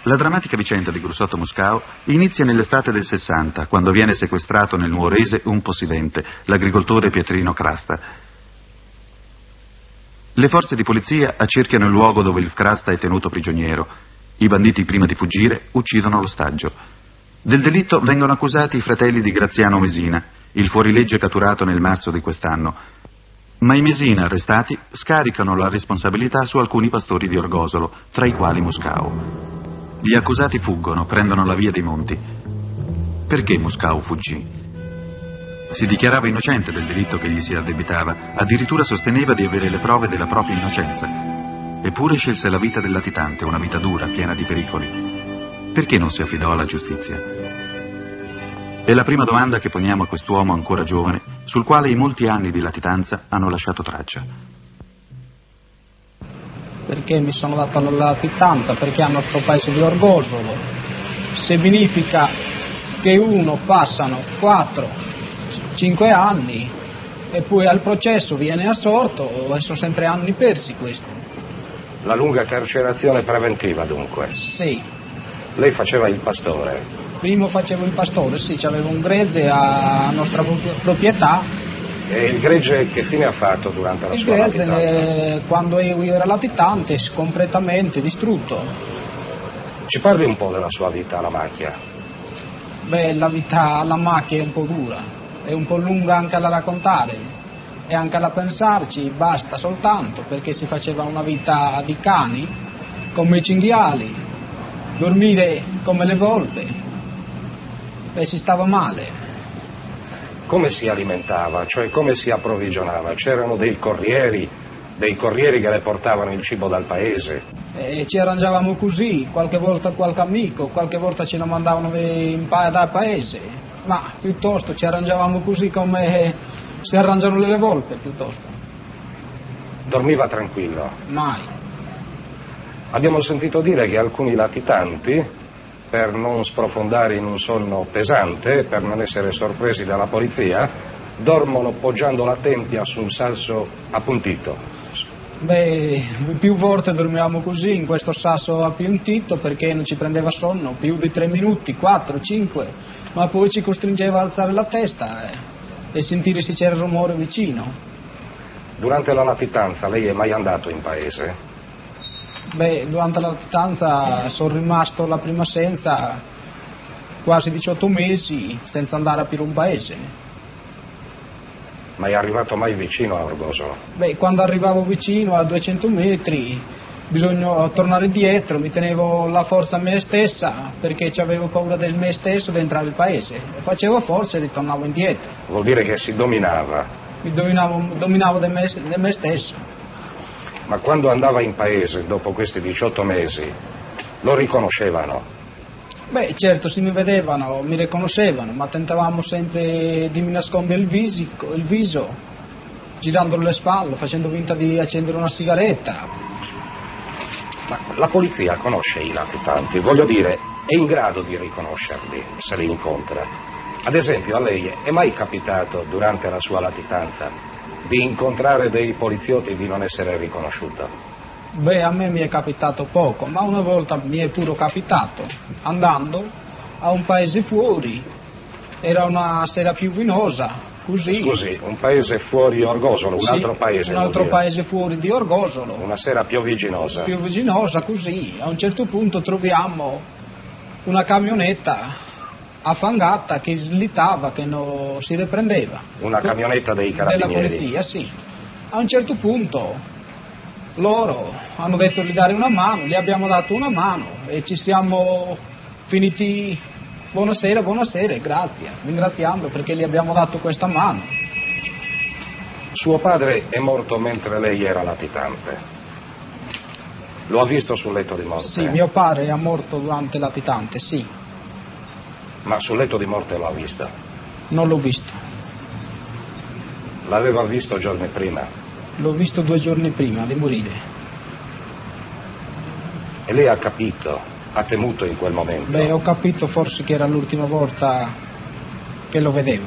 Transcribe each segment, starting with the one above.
La drammatica vicenda di Grussotto Moscao inizia nell'estate del 60, quando viene sequestrato nel Nuorese un possidente, l'agricoltore Pietrino Crasta. Le forze di polizia accerchiano il luogo dove il Crasta è tenuto prigioniero. I banditi, prima di fuggire, uccidono l'ostaggio. Del delitto vengono accusati i fratelli di Graziano Mesina, il fuorilegge catturato nel marzo di quest'anno. Ma i Mesina, arrestati, scaricano la responsabilità su alcuni pastori di Orgosolo, tra i quali Moscao. Gli accusati fuggono, prendono la via dei monti. Perché Moscao fuggì? Si dichiarava innocente del delitto che gli si addebitava, addirittura sosteneva di avere le prove della propria innocenza. Eppure scelse la vita del latitante, una vita dura, piena di pericoli. Perché non si affidò alla giustizia? È la prima domanda che poniamo a quest'uomo ancora giovane, sul quale i molti anni di latitanza hanno lasciato traccia. Perché mi sono dato alla latitanza? Perché al nostro paese di Orgosolo significa che uno passano 4-5 anni e poi al processo viene assolto e sono sempre anni persi questi. La lunga carcerazione preventiva dunque? Sì. Lei faceva il pastore? Prima facevo il pastore, sì, c'avevo un gregge a nostra proprietà. E il gregge che fine ha fatto durante la sua latitanza? Il gregge, quando io ero latitante, completamente distrutto. Ci parli un po' della sua vita alla macchia? Beh, la vita alla macchia è un po' dura, è un po' lunga anche da raccontare e anche da pensarci, basta soltanto, perché si faceva una vita di cani, come i cinghiali, dormire come le volpe e si stava male. Come si alimentava, cioè come si approvvigionava? C'erano dei corrieri che le portavano il cibo dal paese? Ci arrangiavamo così, qualche volta qualche amico, qualche volta ce lo mandavano dal paese, ma piuttosto ci arrangiavamo così come si arrangiano le volpe, piuttosto. Dormiva tranquillo? Mai. Abbiamo sentito dire che alcuni latitanti, per non sprofondare in un sonno pesante, per non essere sorpresi dalla polizia, dormono poggiando la tempia su un sasso appuntito. Beh, più volte dormivamo così, in questo sasso appuntito, perché non ci prendeva sonno, più di 3 minuti, 4, 5, ma poi ci costringeva a alzare la testa e sentire se c'era il rumore vicino. Durante la latitanza lei è mai andato in paese? Beh, durante la latitanza sono rimasto la prima senza quasi 18 mesi senza andare a più un paese. Ma è arrivato mai vicino a Orgosolo? Beh, quando arrivavo vicino a 200 metri bisogna tornare indietro, mi tenevo la forza a me stessa perché avevo paura del me stesso di entrare nel paese. Facevo forza e ritornavo indietro. Vuol dire che si dominava? Mi dominavo di me stesso. Ma quando andava in paese, dopo questi 18 mesi, lo riconoscevano? Beh, certo, se mi vedevano, mi riconoscevano, ma tentavamo sempre di mi nascondere il viso, girando le spalle, facendo finta di accendere una sigaretta. Ma la polizia conosce i latitanti, voglio dire, è in grado di riconoscerli se li incontra. Ad esempio, a lei è mai capitato, durante la sua latitanza, di incontrare dei poliziotti e di non essere riconosciuto? Beh, a me mi è capitato poco, ma una volta mi è pure capitato, andando a un paese fuori, era una sera piovinosa, così. Scusi, un paese fuori Orgosolo, un altro paese? Un altro paese fuori di Orgosolo. Una sera piovigginosa? Piovigginosa, così. A un certo punto troviamo una camionetta affangata che slittava, che non si riprendeva. Una camionetta dei carabinieri? Della polizia, sì. A un certo punto loro hanno detto di dare una mano, gli abbiamo dato una mano e ci siamo finiti buonasera, grazie, ringraziando perché gli abbiamo dato questa mano. Suo padre è morto mentre lei era latitante. Lo ha visto sul letto di morte? Sì, mio padre è morto durante latitante, sì. Ma sul letto di morte lo ha visto? Non l'ho visto. L'aveva visto giorni prima? L'ho visto 2 giorni prima di morire. E lei ha capito, ha temuto in quel momento? Beh, ho capito forse che era l'ultima volta che lo vedevo.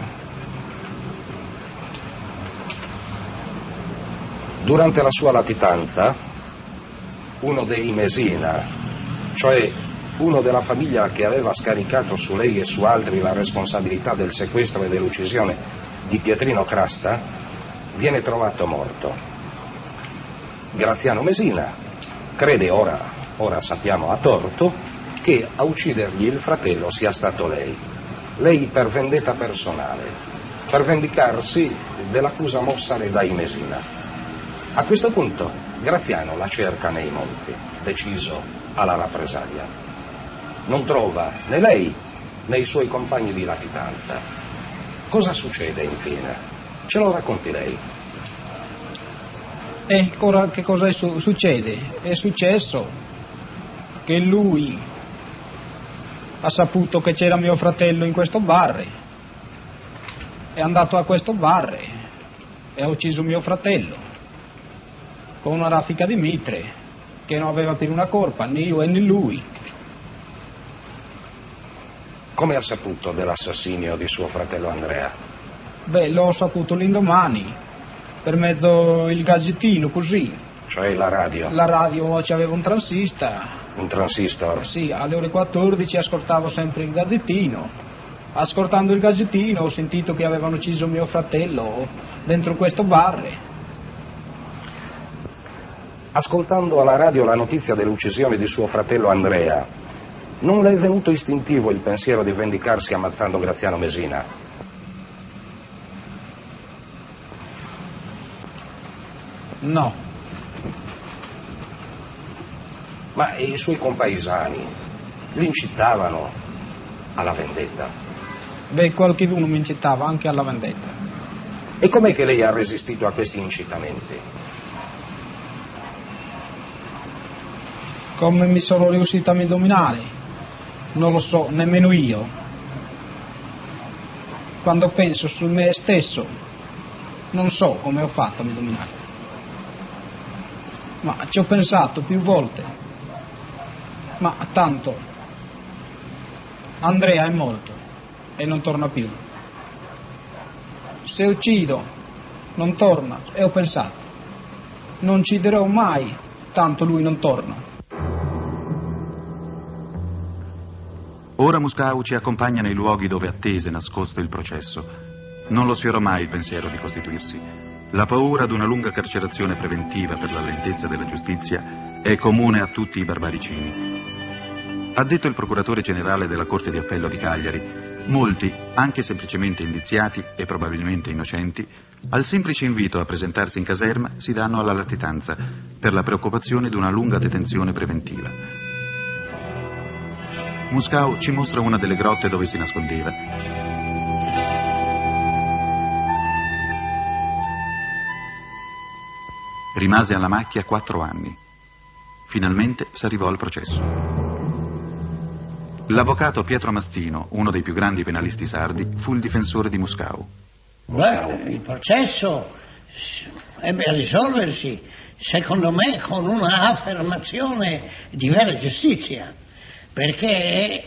Durante la sua latitanza, uno dei Mesina, cioè uno della famiglia che aveva scaricato su lei e su altri la responsabilità del sequestro e dell'uccisione di Pietrino Crasta, viene trovato morto. Graziano Mesina crede, ora sappiamo a torto, che a uccidergli il fratello sia stato lei. Lei per vendetta personale, per vendicarsi dell'accusa mossale dai Mesina. A questo punto Graziano la cerca nei monti, deciso alla rappresaglia. Non trova né lei né i suoi compagni di latitanza. Cosa succede infine? Ce lo racconti lei. Che cosa succede? È successo che lui ha saputo che c'era mio fratello in questo bar, è andato a questo bar e ha ucciso mio fratello con una raffica di mitre che non aveva più una colpa, né io né lui. Come ha saputo dell'assassinio di suo fratello Andrea? L'ho saputo l'indomani, per mezzo il gadgettino, così. Cioè la radio? La radio c'aveva un transistor. Un transistor? Sì, alle ore 14 ascoltavo sempre il gadgettino. Ascoltando il gadgettino ho sentito che avevano ucciso mio fratello dentro questo bar. Ascoltando alla radio la notizia dell'uccisione di suo fratello Andrea, non le è venuto istintivo il pensiero di vendicarsi ammazzando Graziano Mesina? No. Ma i suoi compaesani l'incitavano alla vendetta? Qualcuno mi incitava anche alla vendetta. E com'è che lei ha resistito a questi incitamenti? Come mi sono riuscito a dominare? Non lo so, nemmeno io. Quando penso su me stesso, non so come ho fatto a dominare. Ma ci ho pensato più volte. Ma tanto, Andrea è morto e non torna più. Se uccido, non torna, e ho pensato, non ucciderò mai, tanto lui non torna. Ora Muscau ci accompagna nei luoghi dove attese nascosto il processo. Non lo sfiorò mai il pensiero di costituirsi. La paura di una lunga carcerazione preventiva per la lentezza della giustizia è comune a tutti i barbaricini. Ha detto il procuratore generale della Corte di Appello di Cagliari, molti, anche semplicemente indiziati e probabilmente innocenti, al semplice invito a presentarsi in caserma si danno alla latitanza per la preoccupazione di una lunga detenzione preventiva. Muscau ci mostra una delle grotte dove si nascondeva. Rimase alla macchia 4 anni. Finalmente s'arrivò al processo. L'avvocato Pietro Mastino, uno dei più grandi penalisti sardi, fu il difensore di Muscau. Il processo ebbe a risolversi, secondo me, con una affermazione di vera giustizia, perché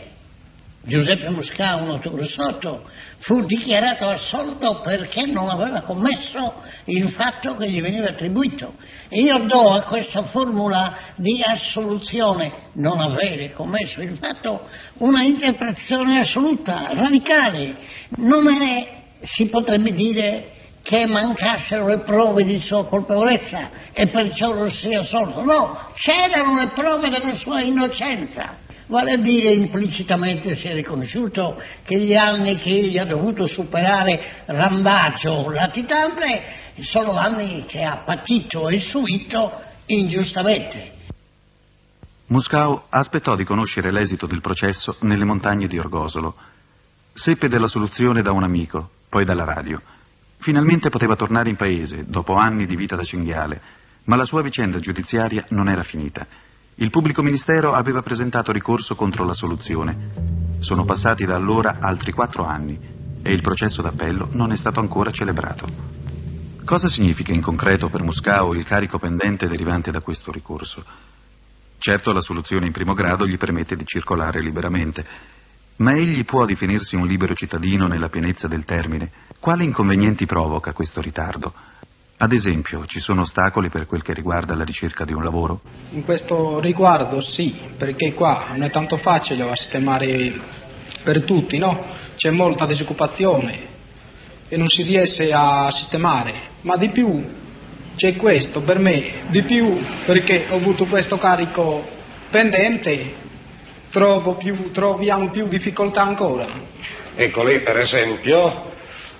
Giuseppe Muscau, noto Grussotto, fu dichiarato assolto perché non aveva commesso il fatto che gli veniva attribuito. E io do a questa formula di assoluzione, non avere commesso il fatto, una interpretazione assoluta, radicale. Non è, si potrebbe dire, che mancassero le prove di sua colpevolezza e perciò non sia assolto. No, c'erano le prove della sua innocenza. Vale a dire, implicitamente si è riconosciuto che gli anni che egli ha dovuto superare randagio latitante sono anni che ha patito e subito ingiustamente. Muscau aspettò di conoscere l'esito del processo nelle montagne di Orgosolo. Seppe della soluzione da un amico, poi dalla radio. Finalmente poteva tornare in paese, dopo anni di vita da cinghiale, ma la sua vicenda giudiziaria non era finita. Il pubblico ministero aveva presentato ricorso contro la soluzione. Sono passati da allora altri 4 anni e il processo d'appello non è stato ancora celebrato. Cosa significa in concreto per Muscau il carico pendente derivante da questo ricorso? Certo, la soluzione in primo grado gli permette di circolare liberamente, ma egli può definirsi un libero cittadino nella pienezza del termine. Quali inconvenienti provoca questo ritardo? Ad esempio, ci sono ostacoli per quel che riguarda la ricerca di un lavoro? In questo riguardo sì, perché qua non è tanto facile a sistemare per tutti, no? C'è molta disoccupazione e non si riesce a sistemare, ma di più c'è questo per me, di più perché ho avuto questo carico pendente, troviamo più difficoltà ancora. Ecco, lei per esempio,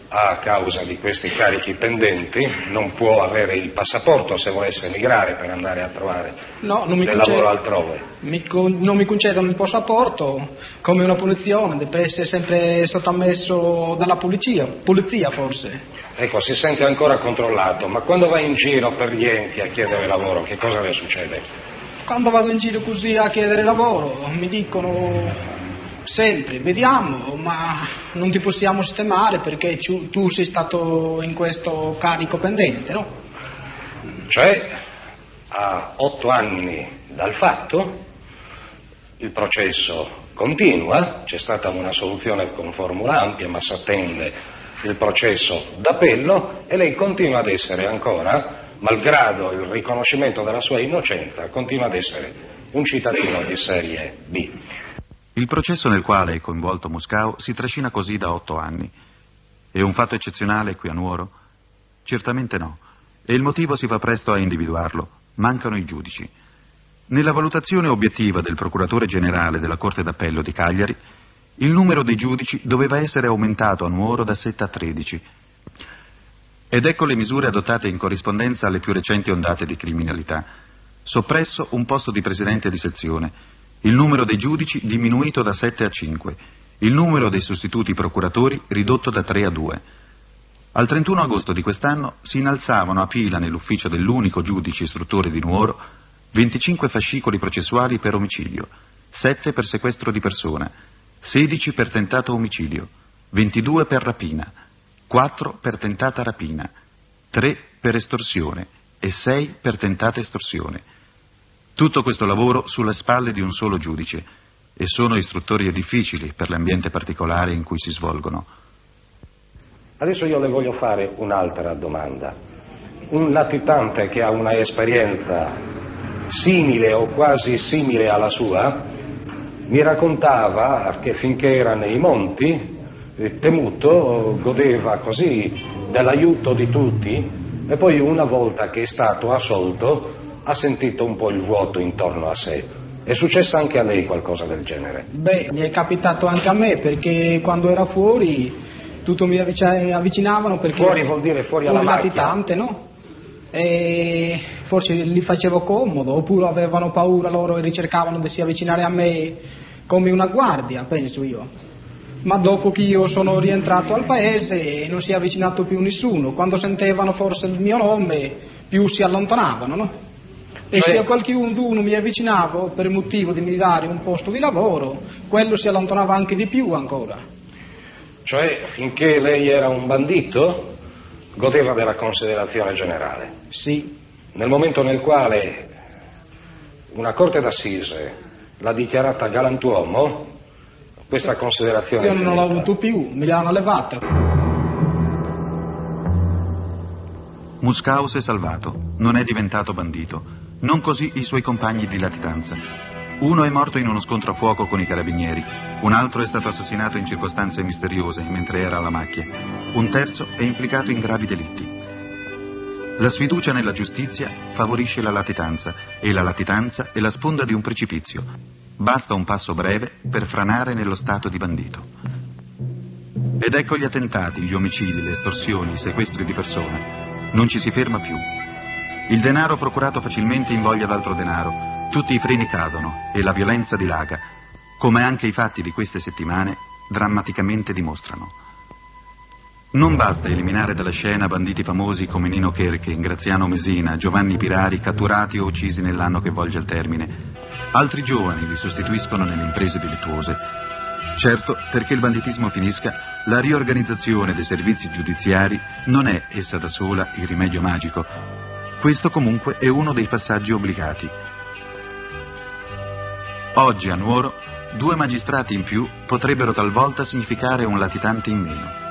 a causa di questi carichi pendenti, non può avere il passaporto se volesse emigrare per andare a trovare lavoro altrove. Non mi concedono il passaporto come una punizione, deve essere sempre sottomesso dalla polizia forse. Ecco, si sente ancora controllato, ma quando va in giro per gli enti a chiedere lavoro, che cosa le succede? Quando vado in giro così a chiedere lavoro mi dicono sempre, vediamo, ma non ti possiamo sistemare perché tu sei stato in questo carico pendente, no? Cioè, a 8 anni dal fatto, il processo continua, c'è stata una soluzione con formula ampia, ma si attende il processo d'appello e lei continua ad essere ancora, malgrado il riconoscimento della sua innocenza, continua ad essere un cittadino di serie B. Il processo nel quale è coinvolto Muscao si trascina così da 8 anni. È un fatto eccezionale qui a Nuoro? Certamente no, e il motivo si fa presto a individuarlo. Mancano i giudici. Nella valutazione obiettiva del procuratore generale della Corte d'Appello di Cagliari, il numero dei giudici doveva essere aumentato a Nuoro da 7 a 13. Ed ecco le misure adottate in corrispondenza alle più recenti ondate di criminalità. Soppresso un posto di presidente di sezione, il numero dei giudici diminuito da 7 a 5, il numero dei sostituti procuratori ridotto da 3 a 2. Al 31 agosto di quest'anno si innalzavano a pila nell'ufficio dell'unico giudice istruttore di Nuoro 25 fascicoli processuali per omicidio, 7 per sequestro di persona, 16 per tentato omicidio, 22 per rapina, 4 per tentata rapina, 3 per estorsione e 6 per tentata estorsione. Tutto questo lavoro sulle spalle di un solo giudice, e sono istruttorie difficili per l'ambiente particolare in cui si svolgono. Adesso io le voglio fare un'altra domanda. Un latitante che ha una esperienza simile o quasi simile alla sua mi raccontava che finché era nei monti, temuto, godeva così dell'aiuto di tutti e poi una volta che è stato assolto ha sentito un po' il vuoto intorno a sé. È successo anche a lei qualcosa del genere? Beh, mi è capitato anche a me, perché quando era fuori tutti mi avvicinavano perché... Fuori vuol dire fuori alla macchia? Latitante, no? E forse gli facevo comodo, oppure avevano paura loro e ricercavano di si avvicinare a me come una guardia, penso io. Ma dopo che io sono rientrato al paese non si è avvicinato più nessuno. Quando sentivano forse il mio nome più si allontanavano, no? E se qualcuno mi avvicinavo per motivo di mi dare un posto di lavoro, quello si allontanava anche di più ancora. Cioè, finché lei era un bandito, godeva della considerazione generale? Sì. Nel momento nel quale una corte d'assise l'ha dichiarata galantuomo, questa considerazione... Io non l'ho avuto più, me l'hanno levata. Muscao si è salvato, non è diventato bandito. Non così i suoi compagni di latitanza. Uno è morto in uno scontro a fuoco con i carabinieri, un altro è stato assassinato in circostanze misteriose mentre era alla macchia, un terzo è implicato in gravi delitti. La sfiducia nella giustizia favorisce la latitanza e la latitanza è la sponda di un precipizio. Basta un passo breve per franare nello stato di bandito. Ed ecco gli attentati, gli omicidi, le estorsioni, i sequestri di persona. Non ci si ferma più. Il denaro procurato facilmente invoglia d'altro denaro, tutti i freni cadono e la violenza dilaga, come anche i fatti di queste settimane drammaticamente dimostrano. Non basta eliminare dalla scena banditi famosi come Nino Cherche, Graziano Mesina, Giovanni Pirari, catturati o uccisi nell'anno che volge al termine. Altri giovani li sostituiscono nelle imprese delittuose. Certo, perché il banditismo finisca, la riorganizzazione dei servizi giudiziari non è essa da sola il rimedio magico. Questo comunque è uno dei passaggi obbligati. Oggi a Nuoro 2 magistrati in più potrebbero talvolta significare un latitante in meno.